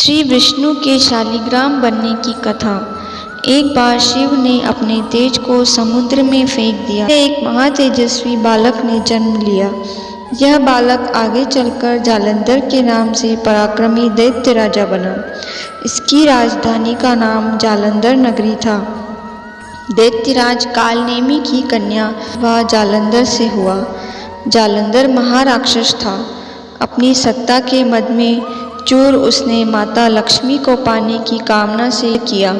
श्री विष्णु के शालिग्राम बनने की कथा। एक बार शिव ने अपने तेज को समुद्र में फेंक दिया। एक महातेजस्वी बालक ने जन्म लिया। यह बालक आगे चलकर जालंधर के नाम से पराक्रमी दैत्य राजा बना। इसकी राजधानी का नाम जालंधर नगरी था। दैत्यराज कालनेमी की कन्या वह जालंधर से हुआ। जालंधर महाराक्षस था। अपनी सत्ता के मद में चूर उसने माता लक्ष्मी को पाने की कामना से किया,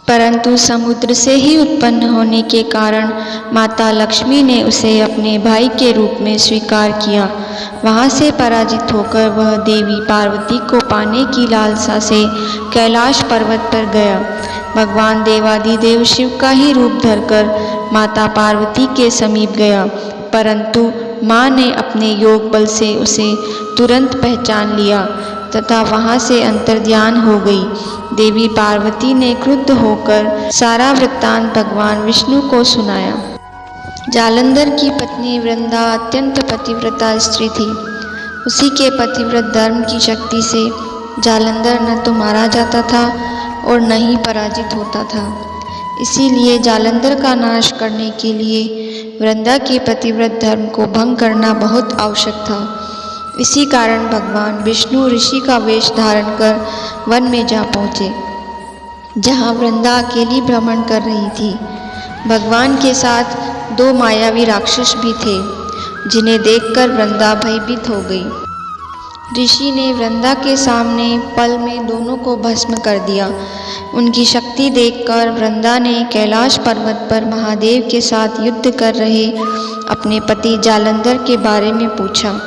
परंतु समुद्र से ही उत्पन्न होने के कारण माता लक्ष्मी ने उसे अपने भाई के रूप में स्वीकार किया। वहां से पराजित होकर वह देवी पार्वती को पाने की लालसा से कैलाश पर्वत पर गया। भगवान देवादिदेव शिव का ही रूप धरकर माता पार्वती के समीप गया, परंतु माँ ने अपने योग बल से उसे तुरंत पहचान लिया तथा वहां से अंतर्ध्यान हो गई। देवी पार्वती ने क्रुद्ध होकर सारा वृत्तांत भगवान विष्णु को सुनाया। जालंधर की पत्नी वृंदा अत्यंत पतिव्रता स्त्री थी। उसी के पतिव्रत धर्म की शक्ति से जालंधर न तो मारा जाता था और न ही पराजित होता था। इसीलिए जालंधर का नाश करने के लिए वृंदा के पतिव्रत धर्म को भंग करना बहुत आवश्यक था। इसी कारण भगवान विष्णु ऋषि का वेश धारण कर वन में जा पहुँचे, जहाँ वृंदा अकेली भ्रमण कर रही थी। भगवान के साथ दो मायावी राक्षस भी थे, जिन्हें देखकर वृंदा भयभीत हो गई। ऋषि ने वृंदा के सामने पल में दोनों को भस्म कर दिया। उनकी शक्ति देखकर वृंदा ने कैलाश पर्वत पर महादेव के साथ युद्ध कर रहे अपने पति जालंधर के बारे में पूछा।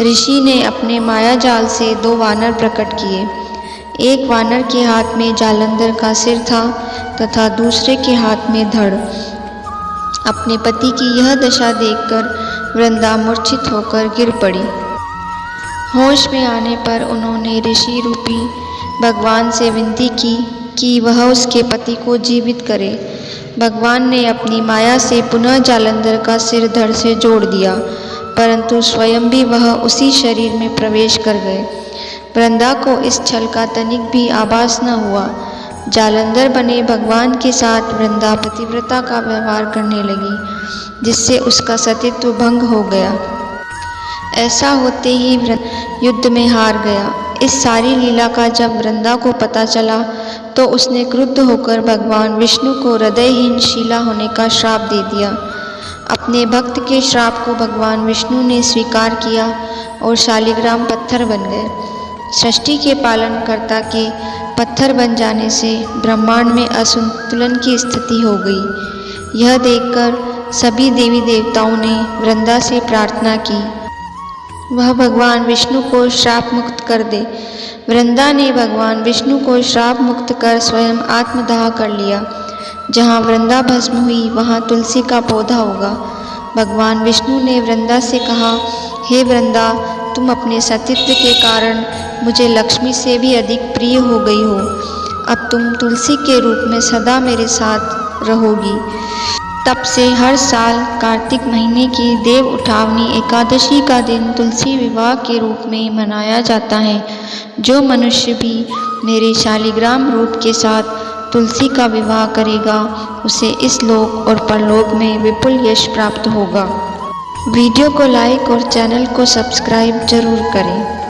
ऋषि ने अपने माया जाल से दो वानर प्रकट किए। एक वानर के हाथ में जालंधर का सिर था तथा दूसरे के हाथ में धड़। अपने पति की यह दशा देखकर वृंदा मूर्छित होकर गिर पड़ी। होश में आने पर उन्होंने ऋषि रूपी भगवान से विनती की कि वह उसके पति को जीवित करे। भगवान ने अपनी माया से पुनः जालंधर का सिर धड़ से जोड़ दिया, परंतु स्वयं भी वह उसी शरीर में प्रवेश कर गए। वृंदा को इस छल का तनिक भी आभास न हुआ। जालंधर बने भगवान के साथ वृंदा पतिव्रता का व्यवहार करने लगी, जिससे उसका सतीत्व भंग हो गया। ऐसा होते ही युद्ध में हार गया। इस सारी लीला का जब वृंदा को पता चला तो उसने क्रुद्ध होकर भगवान विष्णु को हृदयहीन शीला होने का श्राप दे दिया। अपने भक्त के श्राप को भगवान विष्णु ने स्वीकार किया और शालिग्राम पत्थर बन गए। सृष्टि के पालनकर्ता के पत्थर बन जाने से ब्रह्मांड में असंतुलन की स्थिति हो गई। यह देखकर सभी देवी देवताओं ने वृंदा से प्रार्थना की वह भगवान विष्णु को श्राप मुक्त कर दे। वृंदा ने भगवान विष्णु को श्राप मुक्त कर स्वयं आत्मदाह कर लिया। जहाँ वृंदा भस्म हुई वहाँ तुलसी का पौधा होगा। भगवान विष्णु ने वृंदा से कहा, हे वृंदा, तुम अपने सतीत्व के कारण मुझे लक्ष्मी से भी अधिक प्रिय हो गई हो। अब तुम तुलसी के रूप में सदा मेरे साथ रहोगी। तब से हर साल कार्तिक महीने की देव उठावनी एकादशी का दिन तुलसी विवाह के रूप में मनाया जाता है। जो मनुष्य भी मेरे शालिग्राम रूप के साथ तुलसी का विवाह करेगा, उसे इस लोक और परलोक में विपुल यश प्राप्त होगा। वीडियो को लाइक और चैनल को सब्सक्राइब जरूर करें।